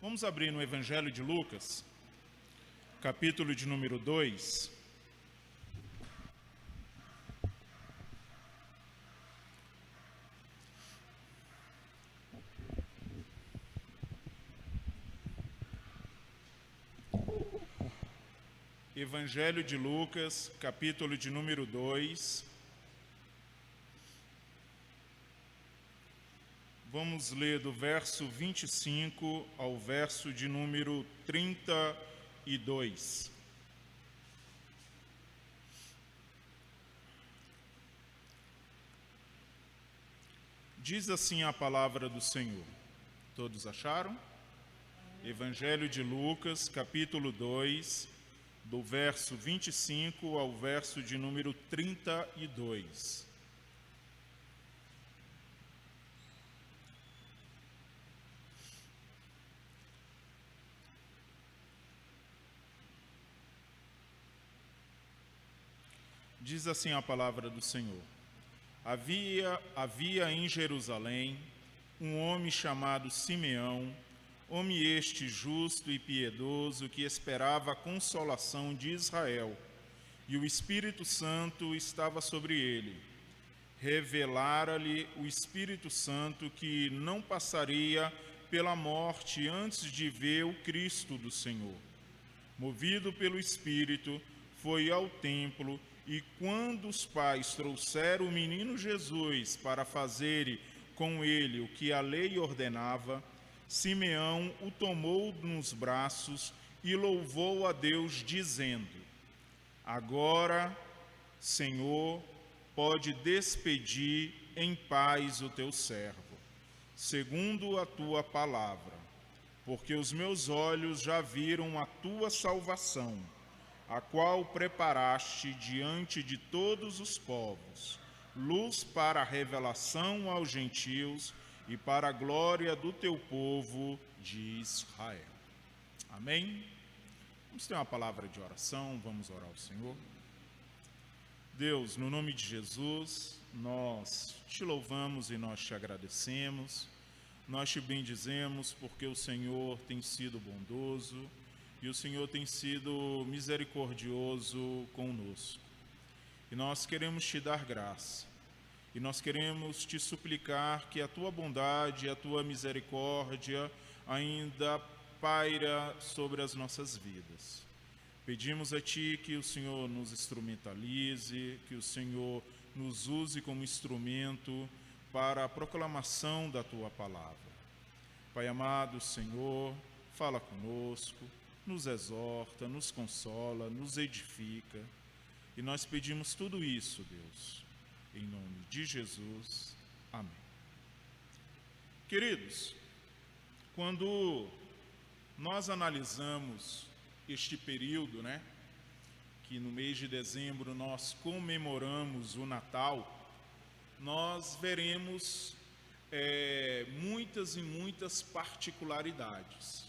Vamos abrir no Evangelho de Lucas, capítulo de número 2. Evangelho de Lucas, capítulo de número 2. Vamos ler do verso 25 ao verso de número 32. Diz assim a palavra do Senhor. Todos acharam? Evangelho de Lucas, capítulo 2, do verso 25 ao verso de número 32. Diz assim a palavra do Senhor. Havia em Jerusalém um homem chamado Simeão, homem este justo e piedoso, que esperava a consolação de Israel, e o Espírito Santo estava sobre ele. Revelara-lhe o Espírito Santo que não passaria pela morte antes de ver o Cristo do Senhor. Movido pelo Espírito, foi ao templo, e quando os pais trouxeram o menino Jesus para fazerem com ele o que a lei ordenava, Simeão o tomou nos braços e louvou a Deus, dizendo: Agora, Senhor, pode despedir em paz o teu servo, segundo a tua palavra, porque os meus olhos já viram a tua salvação, a qual preparaste diante de todos os povos, luz para a revelação aos gentios e para a glória do teu povo de Israel. Amém? Vamos ter uma palavra de oração, vamos orar ao Senhor. Deus, no nome de Jesus, nós te louvamos e nós te agradecemos, nós te bendizemos porque o Senhor tem sido bondoso, e o Senhor tem sido misericordioso conosco. E nós queremos te dar graça. E nós queremos te suplicar que a tua bondade e a tua misericórdia ainda paira sobre as nossas vidas. Pedimos a ti que o Senhor nos instrumentalize, que o Senhor nos use como instrumento para a proclamação da tua palavra. Pai amado, Senhor, fala conosco, nos exorta, nos consola, nos edifica. E nós pedimos tudo isso, Deus, em nome de Jesus. Amém. Queridos, quando nós analisamos este período, que no mês de dezembro nós comemoramos o Natal, nós veremos muitas e muitas particularidades.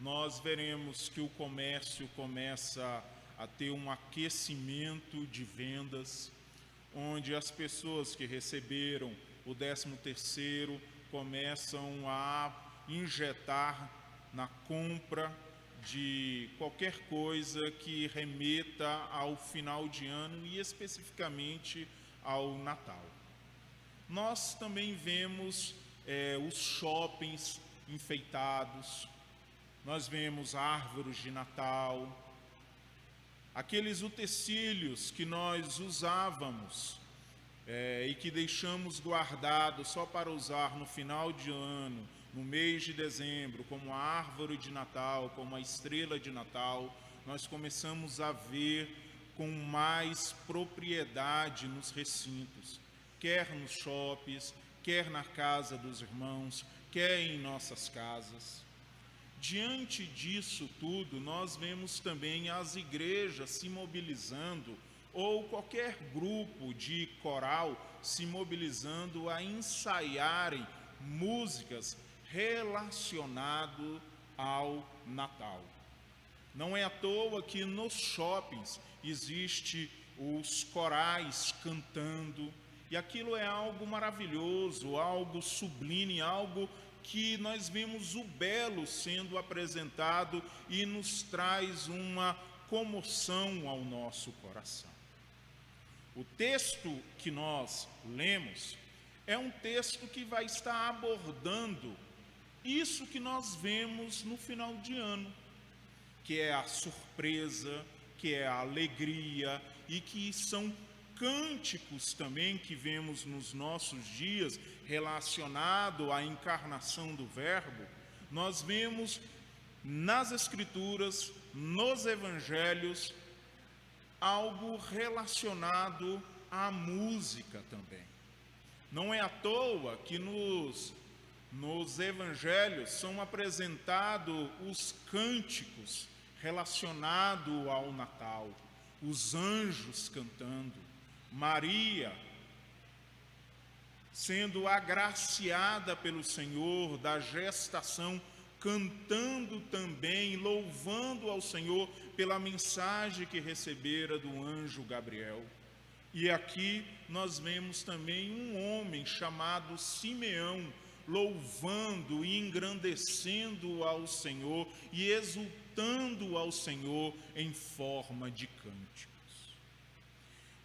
Nós veremos que o comércio começa a ter um aquecimento de vendas, onde as pessoas que receberam o 13º começam a injetar na compra de qualquer coisa que remeta ao final de ano e especificamente ao Natal. Nós também vemos os shoppings enfeitados. Nós vemos árvores de Natal, aqueles utensílios que nós usávamos e que deixamos guardados só para usar no final de ano, no mês de dezembro, como a árvore de Natal, como a estrela de Natal, nós começamos a ver com mais propriedade nos recintos, quer nos shoppings, quer na casa dos irmãos, quer em nossas casas. Diante disso tudo, nós vemos também as igrejas se mobilizando, ou qualquer grupo de coral se mobilizando a ensaiarem músicas relacionadas ao Natal. Não é à toa que nos shoppings existe os corais cantando, e aquilo é algo maravilhoso, algo sublime, algo que nós vemos o belo sendo apresentado e nos traz uma comoção ao nosso coração. O texto que nós lemos é um texto que vai estar abordando isso que nós vemos no final de ano, que é a surpresa, que é a alegria, e que são cânticos também que vemos nos nossos dias relacionado à encarnação do Verbo. Nós vemos nas Escrituras, nos Evangelhos, algo relacionado à música também. Não é à toa que nos Evangelhos são apresentados os cânticos relacionados ao Natal, os anjos cantando, Maria sendo agraciada pelo Senhor da gestação, cantando também, louvando ao Senhor pela mensagem que recebera do anjo Gabriel. E aqui nós vemos também um homem chamado Simeão, louvando e engrandecendo ao Senhor e exultando ao Senhor em forma de cânticos.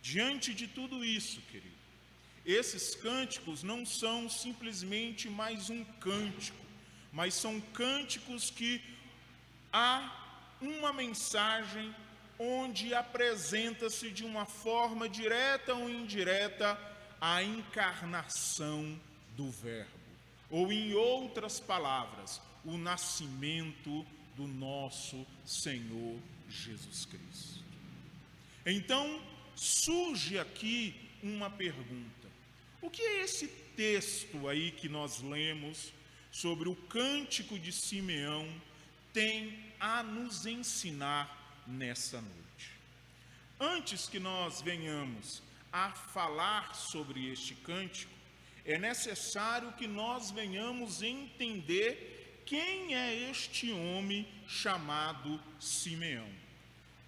Diante de tudo isso, querido, esses cânticos não são simplesmente mais um cântico, mas são cânticos que há uma mensagem onde apresenta-se de uma forma direta ou indireta a encarnação do Verbo, ou em outras palavras, o nascimento do nosso Senhor Jesus Cristo. Então, surge aqui uma pergunta: o que é esse texto aí que nós lemos sobre o cântico de Simeão tem a nos ensinar nessa noite? Antes que nós venhamos a falar sobre este cântico, é necessário que nós venhamos entender quem é este homem chamado Simeão.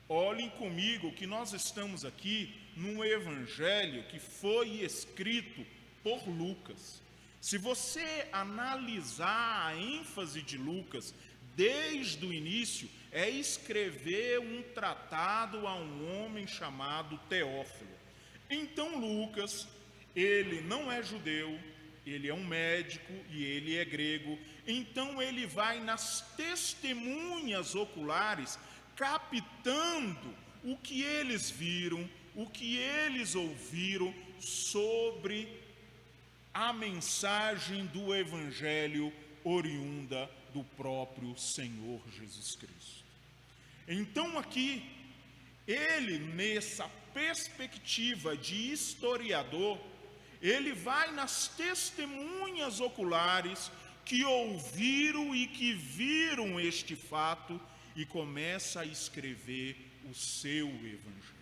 Olhem comigo que nós estamos aqui num evangelho que foi escrito por Lucas. Se você analisar a ênfase de Lucas desde o início, é escrever um tratado a um homem chamado Teófilo. Então Lucas, ele não é judeu, ele é um médico e ele é grego. Então ele vai nas testemunhas oculares, captando o que eles viram, o que eles ouviram sobre a mensagem do Evangelho oriunda do próprio Senhor Jesus Cristo. Então aqui, ele nessa perspectiva de historiador, ele vai nas testemunhas oculares que ouviram e que viram este fato e começa a escrever o seu Evangelho.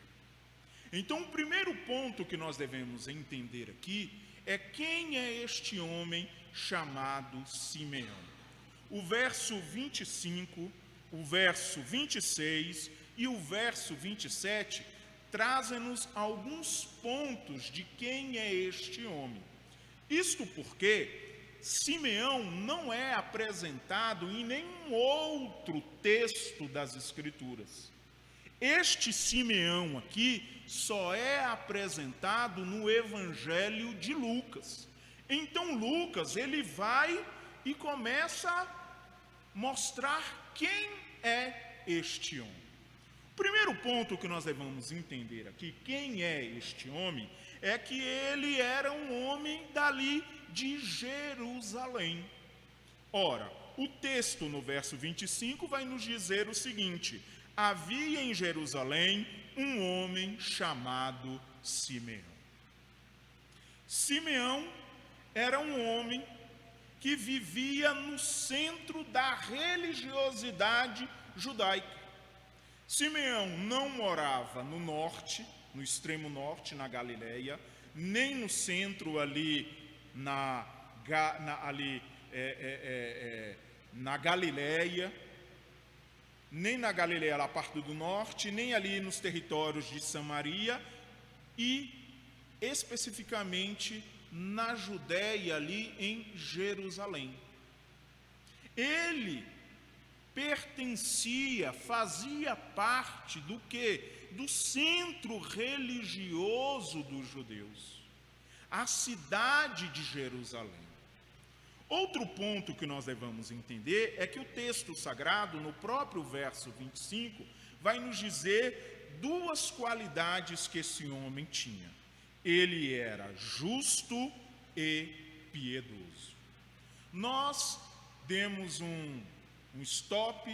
Então, o primeiro ponto que nós devemos entender aqui é quem é este homem chamado Simeão. O verso 25, o verso 26 e o verso 27 trazem-nos alguns pontos de quem é este homem. Isto porque Simeão não é apresentado em nenhum outro texto das Escrituras. Este Simeão aqui só é apresentado no Evangelho de Lucas. Então Lucas, ele vai e começa a mostrar quem é este homem. O primeiro ponto que nós devemos entender aqui, quem é este homem, é que ele era um homem dali de Jerusalém. Ora, o texto no verso 25 vai nos dizer o seguinte: havia em Jerusalém um homem chamado Simeão. Simeão era um homem que vivia no centro da religiosidade judaica. Simeão não morava no norte, no extremo norte, na Galileia, nem no centro ali na Galileia, nem na Galileia, lá parte do norte, nem ali nos territórios de Samaria e especificamente na Judéia, ali em Jerusalém. Ele pertencia, fazia parte do quê? Do centro religioso dos judeus, a cidade de Jerusalém. Outro ponto que nós devemos entender é que o texto sagrado, no próprio verso 25, vai nos dizer duas qualidades que esse homem tinha. Ele era justo e piedoso. Nós demos um stop,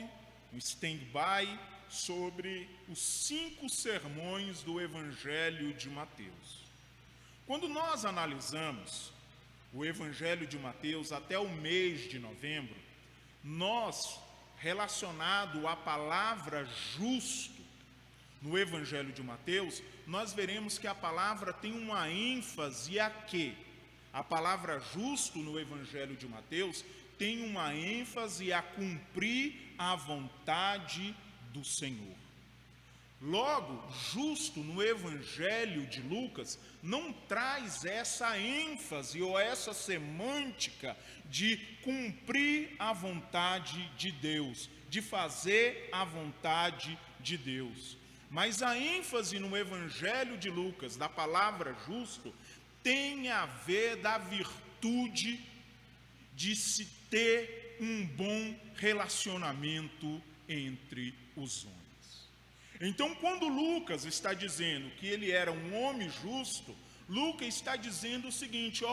um stand-by sobre os 5 sermões do Evangelho de Mateus. Quando nós analisamos o Evangelho de Mateus até o mês de novembro, nós, relacionado à palavra justo no Evangelho de Mateus, nós veremos que a palavra tem uma ênfase a quê? A palavra justo no Evangelho de Mateus tem uma ênfase a cumprir a vontade do Senhor. Logo, justo no Evangelho de Lucas não traz essa ênfase ou essa semântica de cumprir a vontade de Deus, de fazer a vontade de Deus. Mas a ênfase no Evangelho de Lucas, da palavra justo, tem a ver da virtude de se ter um bom relacionamento entre os homens. Então, quando Lucas está dizendo que ele era um homem justo, Lucas está dizendo o seguinte,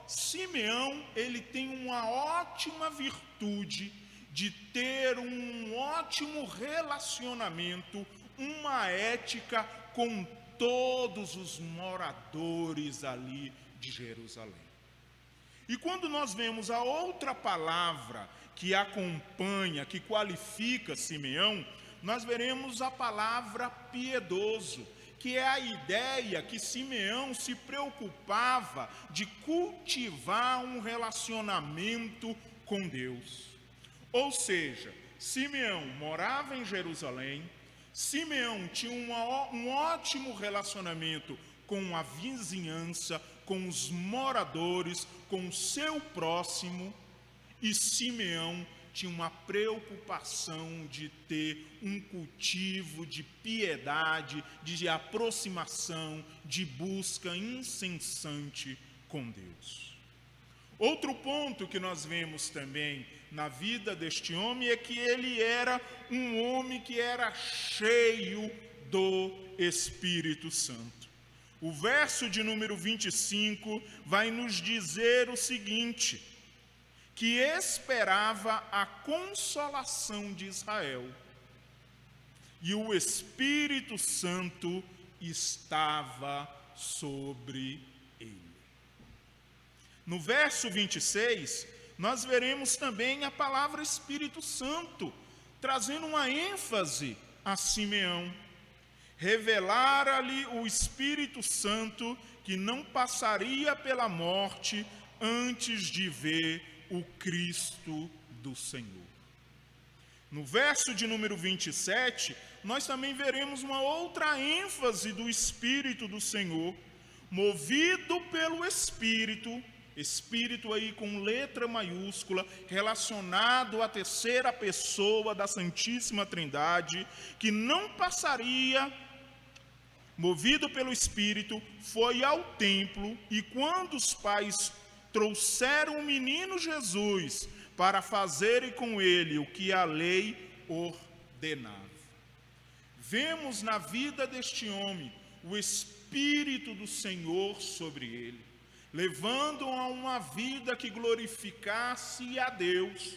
Simeão, ele tem uma ótima virtude de ter um ótimo relacionamento, uma ética com todos os moradores ali de Jerusalém. E quando nós vemos a outra palavra que acompanha, que qualifica Simeão, nós veremos a palavra piedoso, que é a ideia que Simeão se preocupava de cultivar um relacionamento com Deus. Ou seja, Simeão morava em Jerusalém, Simeão tinha um ótimo relacionamento com a vizinhança, com os moradores, com o seu próximo, e Simeão tinha uma preocupação de ter um cultivo de piedade, de aproximação, de busca incessante com Deus. Outro ponto que nós vemos também na vida deste homem é que ele era um homem que era cheio do Espírito Santo. O verso de número 25 vai nos dizer o seguinte: que esperava a consolação de Israel, e o Espírito Santo estava sobre ele. No verso 26, nós veremos também a palavra Espírito Santo, trazendo uma ênfase a Simeão. Revelara-lhe o Espírito Santo que não passaria pela morte antes de ver o Cristo do Senhor. No verso de número 27, nós também veremos uma outra ênfase do Espírito do Senhor, movido pelo Espírito, Espírito aí com letra maiúscula, relacionado à terceira pessoa da Santíssima Trindade, que não passaria, movido pelo Espírito, foi ao templo, e quando os pais trouxeram o menino Jesus para fazerem com ele o que a lei ordenava. Vemos na vida deste homem o Espírito do Senhor sobre ele, levando a uma vida que glorificasse a Deus,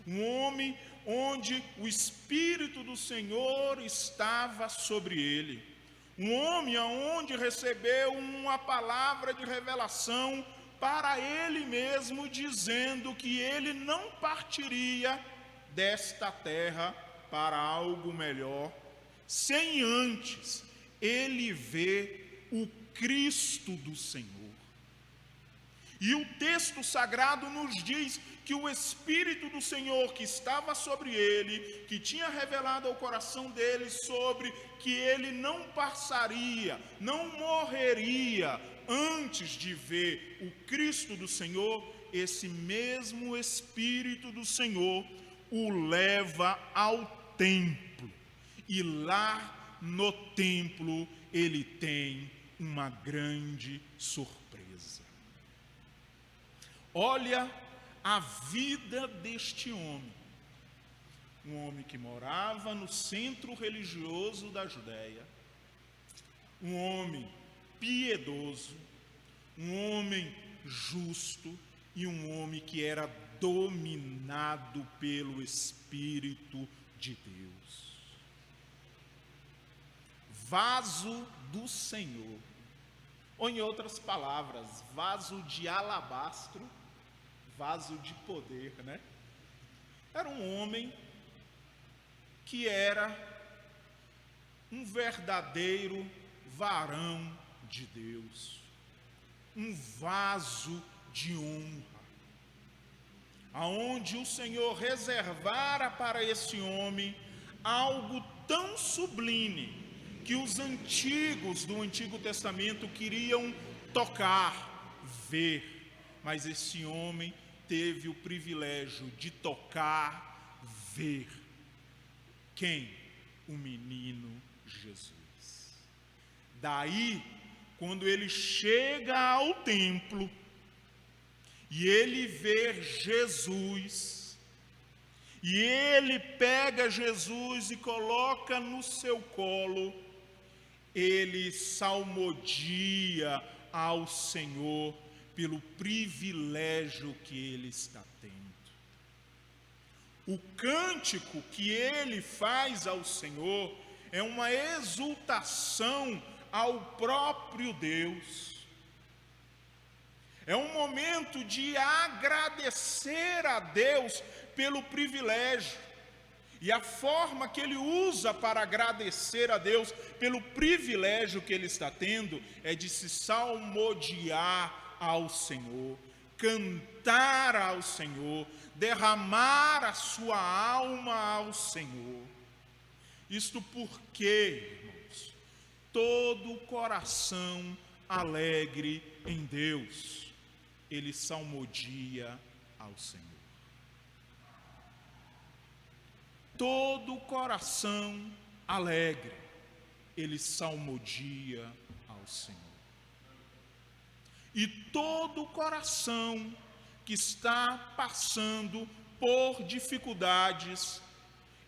um homem onde o Espírito do Senhor estava sobre ele, um homem onde recebeu uma palavra de revelação para ele mesmo, dizendo que ele não partiria desta terra para algo melhor, sem antes ele ver o Cristo do Senhor. E o texto sagrado nos diz que o Espírito do Senhor que estava sobre ele, que tinha revelado ao coração dele sobre que ele não passaria, não morreria antes de ver o Cristo do Senhor, esse mesmo Espírito do Senhor o leva ao templo. E lá no templo ele tem uma grande surpresa. Olha a vida deste homem. Um homem que morava no centro religioso da Judéia. Um homem piedoso. Um homem justo e um homem que era dominado pelo Espírito de Deus. Vaso do Senhor, ou em outras palavras, vaso de alabastro, vaso de poder, né? Era um homem que era um verdadeiro varão de Deus, um vaso de honra, aonde o Senhor reservara para esse homem algo tão sublime que os antigos do Antigo Testamento queriam tocar, ver, mas esse homem teve o privilégio de tocar, ver. Quem? O menino Jesus. Daí, quando ele chega ao templo e ele vê Jesus, e ele pega Jesus e coloca no seu colo, ele salmodia ao Senhor pelo privilégio que ele está tendo. O cântico que ele faz ao Senhor é uma exultação ao próprio Deus. É um momento de agradecer a Deus pelo privilégio. E a forma que ele usa para agradecer a Deus pelo privilégio que ele está tendo é de se salmodiar ao Senhor, cantar ao Senhor, derramar a sua alma ao Senhor. Isto porque, irmãos, todo coração alegre em Deus, ele salmodia ao Senhor. Todo coração alegre, ele salmodia ao Senhor. E todo coração que está passando por dificuldades,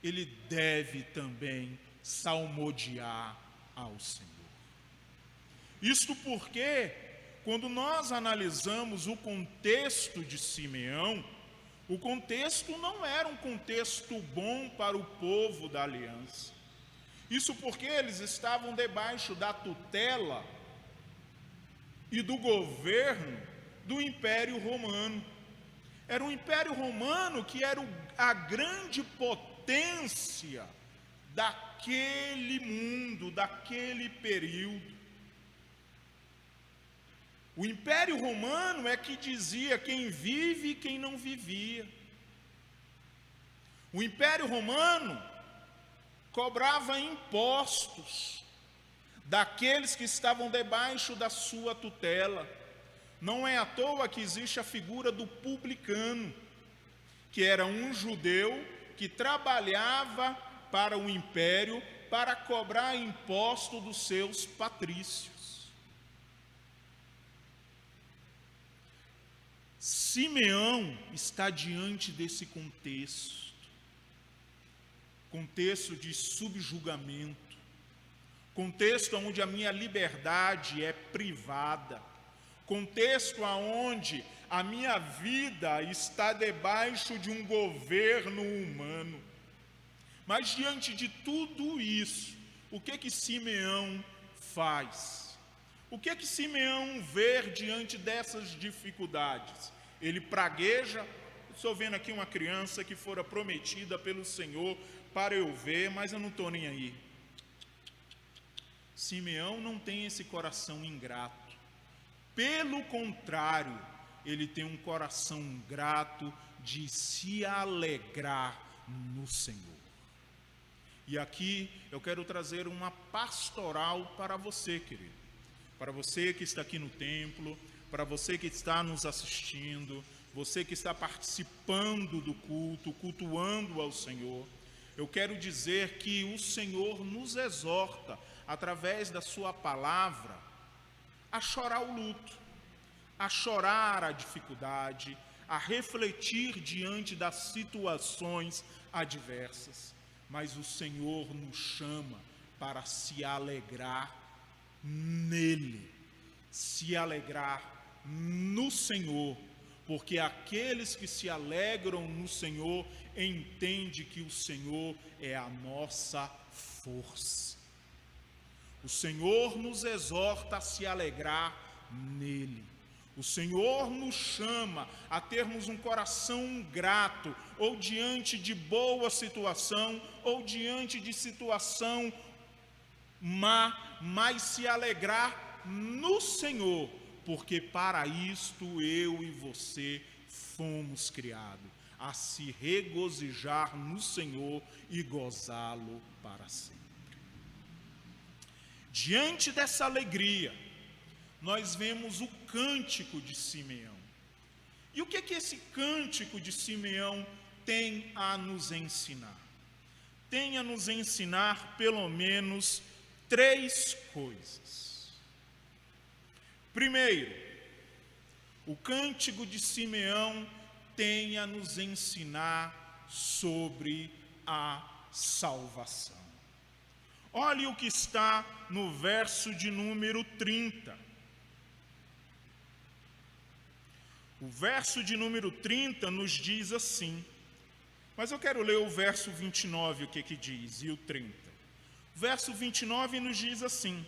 ele deve também salmodiar ao Senhor. Isto porque, quando nós analisamos o contexto de Simeão, o contexto não era um contexto bom para o povo da aliança. Isso porque eles estavam debaixo da tutela e do governo do Império Romano. Era um Império Romano que era a grande potência daquele mundo, daquele período. O Império Romano é que dizia quem vive e quem não vivia. O Império Romano cobrava impostos daqueles que estavam debaixo da sua tutela. Não é à toa que existe a figura do publicano, que era um judeu que trabalhava para o império para cobrar imposto dos seus patrícios. Simeão está diante desse contexto de subjugamento, contexto onde a minha liberdade é privada, contexto onde a minha vida está debaixo de um governo humano. Mas diante de tudo isso, o que Simeão faz? O que Simeão vê diante dessas dificuldades? Ele pragueja. Estou vendo aqui uma criança que fora prometida pelo Senhor para eu ver, mas eu não estou nem aí. Simeão não tem esse coração ingrato. Pelo contrário, ele tem um coração grato de se alegrar no Senhor. E aqui eu quero trazer uma pastoral para você, querido. Para você que está aqui no templo, para você que está nos assistindo, você que está participando do culto, cultuando ao Senhor, eu quero dizer que o Senhor nos exorta, através da sua palavra, a chorar o luto, a chorar a dificuldade, a refletir diante das situações adversas. Mas o Senhor nos chama para se alegrar nele, se alegrar no Senhor, porque aqueles que se alegram no Senhor entendem que o Senhor é a nossa força. O Senhor nos exorta a se alegrar nele. O Senhor nos chama a termos um coração grato, ou diante de boa situação, ou diante de situação má, mas se alegrar no Senhor, porque para isto eu e você fomos criados, a se regozijar no Senhor e gozá-lo para sempre. Diante dessa alegria, nós vemos o cântico de Simeão. E o que esse cântico de Simeão tem a nos ensinar? Tem a nos ensinar pelo menos 3 coisas. Primeiro, o cântico de Simeão tem a nos ensinar sobre a salvação. Olhe o que está no verso de número 30. O verso de número 30 nos diz assim, mas eu quero ler o verso 29, o que diz, e o 30. O verso 29 nos diz assim: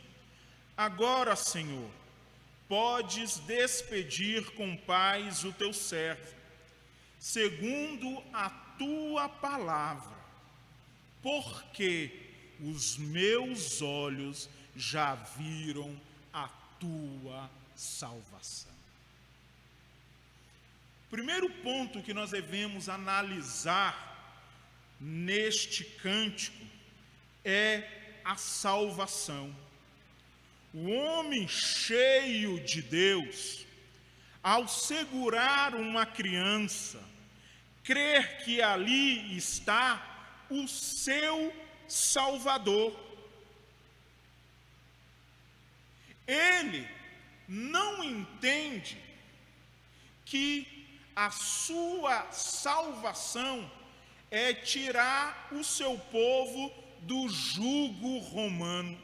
agora, Senhor, podes despedir com paz o teu servo, segundo a tua palavra, porque os meus olhos já viram a tua salvação. O primeiro ponto que nós devemos analisar neste cântico é a salvação. O homem cheio de Deus, ao segurar uma criança, crer que ali está o seu Salvador. Ele não entende que a sua salvação é tirar o seu povo do jugo romano,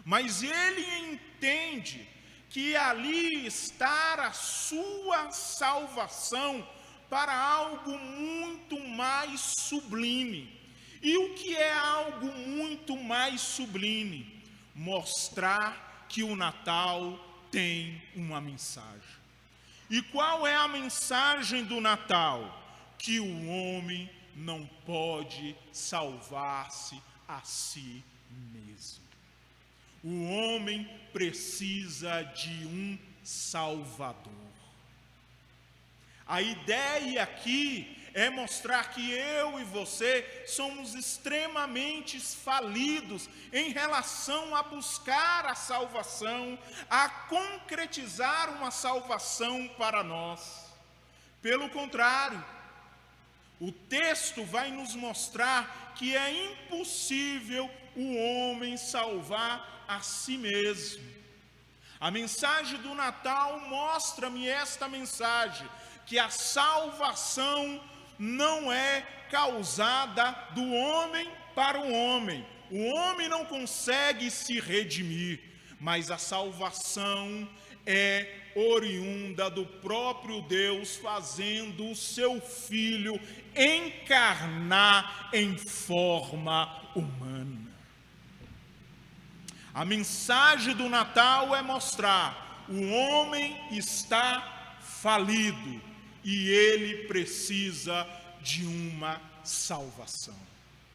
mas ele entende que ali está a sua salvação para algo muito mais sublime. E o que é algo muito mais sublime? Mostrar que o Natal tem uma mensagem. E qual é a mensagem do Natal? Que o homem não pode salvar-se a si mesmo. O homem precisa de um Salvador. A ideia aqui é mostrar que eu e você somos extremamente falidos em relação a buscar a salvação, a concretizar uma salvação para nós. Pelo contrário, o texto vai nos mostrar que é impossível o homem salvar a si mesmo. A mensagem do Natal mostra-me esta mensagem, que a salvação não é causada do homem para o homem. O homem não consegue se redimir, mas a salvação é oriunda do próprio Deus, fazendo o seu Filho encarnar em forma humana. A mensagem do Natal é mostrar: o homem está falido e ele precisa de uma salvação.